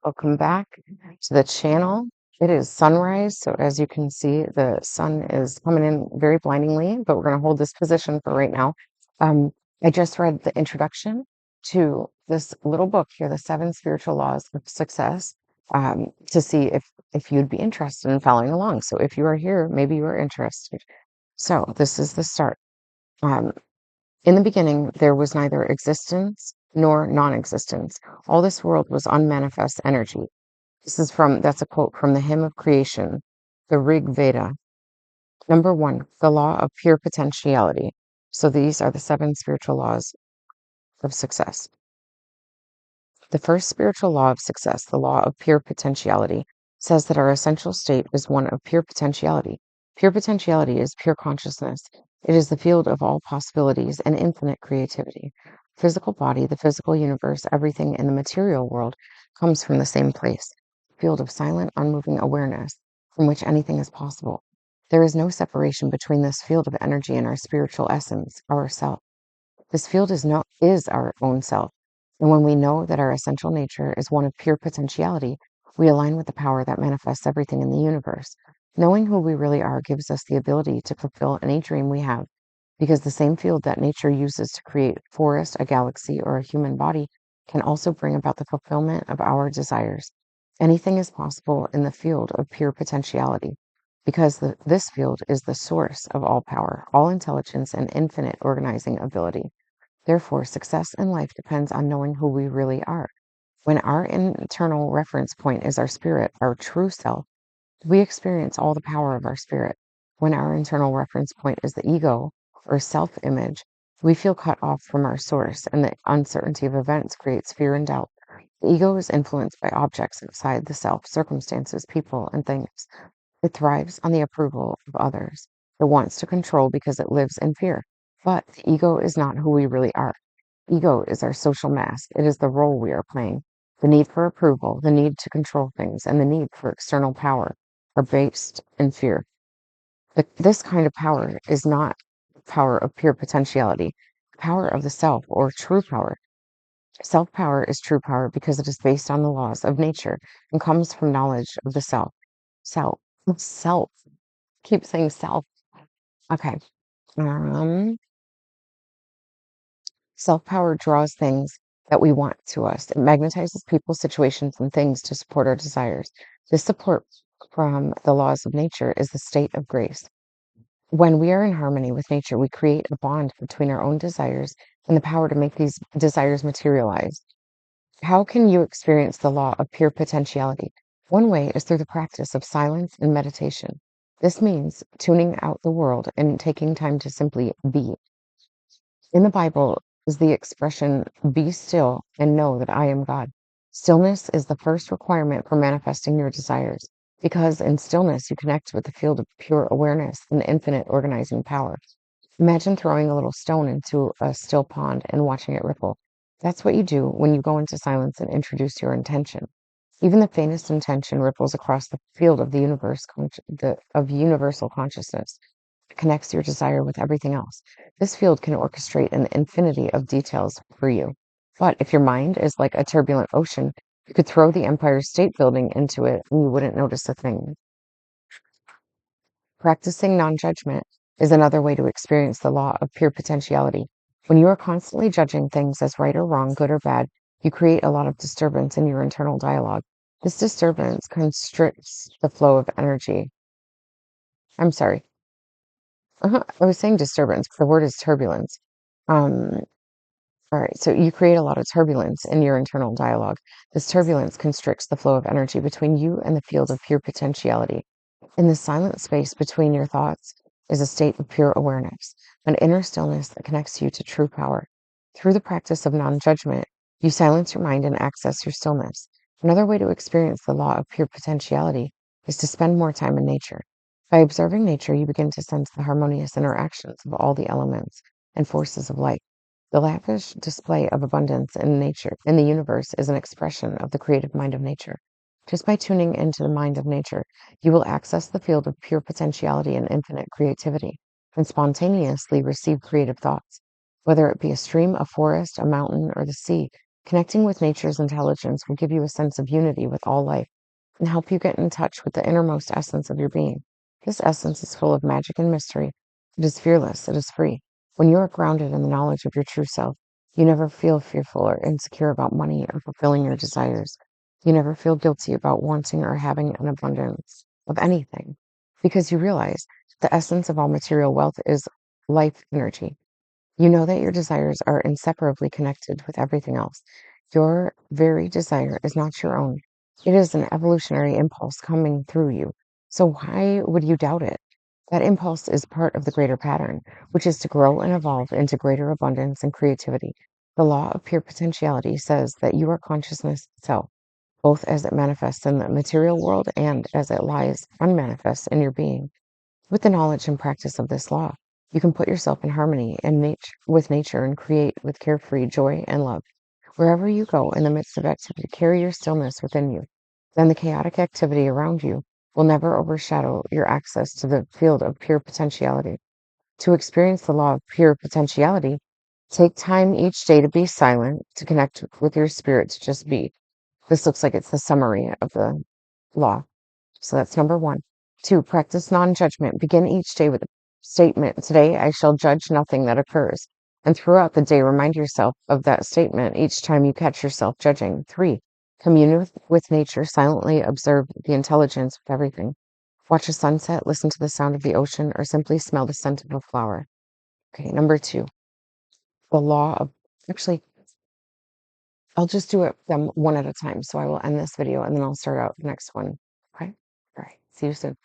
Welcome back to the channel. It is sunrise, so as you can see, the sun is coming in very blindingly, but we're going to hold this position for right now. Um, I just read the introduction to this little book here, The Seven Spiritual Laws of Success, to see if you'd be interested in following along. So if you are here, maybe you are interested. So this is the start. Um, in the beginning, there was neither existence nor non-existence. All this world was unmanifest energy. That's a quote from the Hymn of Creation, the Rig Veda. Number one, the law of pure potentiality. So these are the seven spiritual laws of success. The first spiritual law of success, the law of pure potentiality, says that our essential state is one of pure potentiality. Pure potentiality is pure consciousness. It is the field of all possibilities and infinite creativity. Physical body, the physical universe, everything in the material world comes from the same place, field of silent, unmoving awareness from which anything is possible. There is no separation between this field of energy and our spiritual essence, our self. This field is our own self. And when we know that our essential nature is one of pure potentiality, we align with the power that manifests everything in the universe. Knowing who we really are gives us the ability to fulfill any dream we have, because the same field that nature uses to create a forest, a galaxy, or a human body can also bring about the fulfillment of our desires. Anything is possible in the field of pure potentiality, because this field is the source of all power, all intelligence, and infinite organizing ability. Therefore, success in life depends on knowing who we really are. When our internal reference point is our spirit, our true self, we experience all the power of our spirit. When our internal reference point is the ego or self image, we feel cut off from our source, and the uncertainty of events creates fear and doubt. The ego is influenced by objects outside the self, circumstances, people, and things. It thrives on the approval of others. It wants to control because it lives in fear. But the ego is not who we really are. Ego is our social mask. It is the role we are playing. The need for approval, the need to control things, and the need for external power are based in fear. But this kind of power is not the power of pure potentiality, the power of the self or true power. Self power is true power because it is based on the laws of nature and comes from knowledge of the self. Self. Self. Keep saying self. Okay. Um, Self power draws things that we want to us. It magnetizes people, situations, and things to support our desires. This support from the laws of nature is the state of grace. When we are in harmony with nature, we create a bond between our own desires and the power to make these desires materialize. How can you experience the law of pure potentiality? One way is through the practice of silence and meditation. This means tuning out the world and taking time to simply be. In the Bible is the expression, be still and know that I am God. Stillness is the first requirement for manifesting your desires, because in stillness you connect with the field of pure awareness and infinite organizing power. Imagine throwing a little stone into a still pond and watching it ripple. That's what you do when you go into silence and introduce your intention. Even the faintest intention ripples across the field of the of universal consciousness. It connects your desire with everything else. This field can orchestrate an infinity of details for you. But if your mind is like a turbulent ocean, you could throw the Empire State Building into it and you wouldn't notice a thing. Practicing non-judgment is another way to experience the law of pure potentiality. When you are constantly judging things as right or wrong, good or bad, you create a lot of disturbance in your internal dialogue. This disturbance constricts the flow of energy. I'm sorry. I was saying disturbance, but the word is turbulence. Um, all right, so you create a lot of turbulence in your internal dialogue. This turbulence constricts the flow of energy between you and the field of pure potentiality. In the silent space between your thoughts is a state of pure awareness, an inner stillness that connects you to true power. Through the practice of non judgment, you silence your mind and access your stillness. Another way to experience the law of pure potentiality is to spend more time in nature. By observing nature, you begin to sense the harmonious interactions of all the elements and forces of life. The lavish display of abundance in nature, in the universe, is an expression of the creative mind of nature. Just by tuning into the mind of nature, you will access the field of pure potentiality and infinite creativity, and spontaneously receive creative thoughts. Whether it be a stream, a forest, a mountain, or the sea, Connecting with nature's intelligence will give you a sense of unity with all life and help you get in touch with the innermost essence of your being. This essence is full of magic and mystery. It is fearless, it is free. When you are grounded in the knowledge of your true self, you never feel fearful or insecure about money or fulfilling your desires. You never feel guilty about wanting or having an abundance of anything because you realize the essence of all material wealth is life energy. You know that your desires are inseparably connected with everything else. Your very desire is not your own. It is an evolutionary impulse coming through you. So why would you doubt it? That impulse is part of the greater pattern, which is to grow and evolve into greater abundance and creativity. The law of pure potentiality says that you are consciousness itself, both as it manifests in the material world and as it lies unmanifest in your being. With the knowledge and practice of this law, you can put yourself in harmony and with nature and create with carefree joy and love. Wherever you go in the midst of activity, carry your stillness within you. Then the chaotic activity around you will never overshadow your access to the field of pure potentiality. To experience the law of pure potentiality, take time each day to be silent, to connect with your spirit, to just be. This looks like it's the summary of the law. So that's number one. Two, practice non-judgment. Begin each day with a statement. Today, I shall judge nothing that occurs. And throughout the day, remind yourself of that statement each time you catch yourself judging. Three, commune with nature. Silently observe the intelligence of everything. Watch a sunset, listen to the sound of the ocean, or simply smell the scent of a flower. Okay, number two, the law of, actually, I'll just do it them one at a time. So I will end this video and then I'll start out the next one. Okay? All right. See you soon.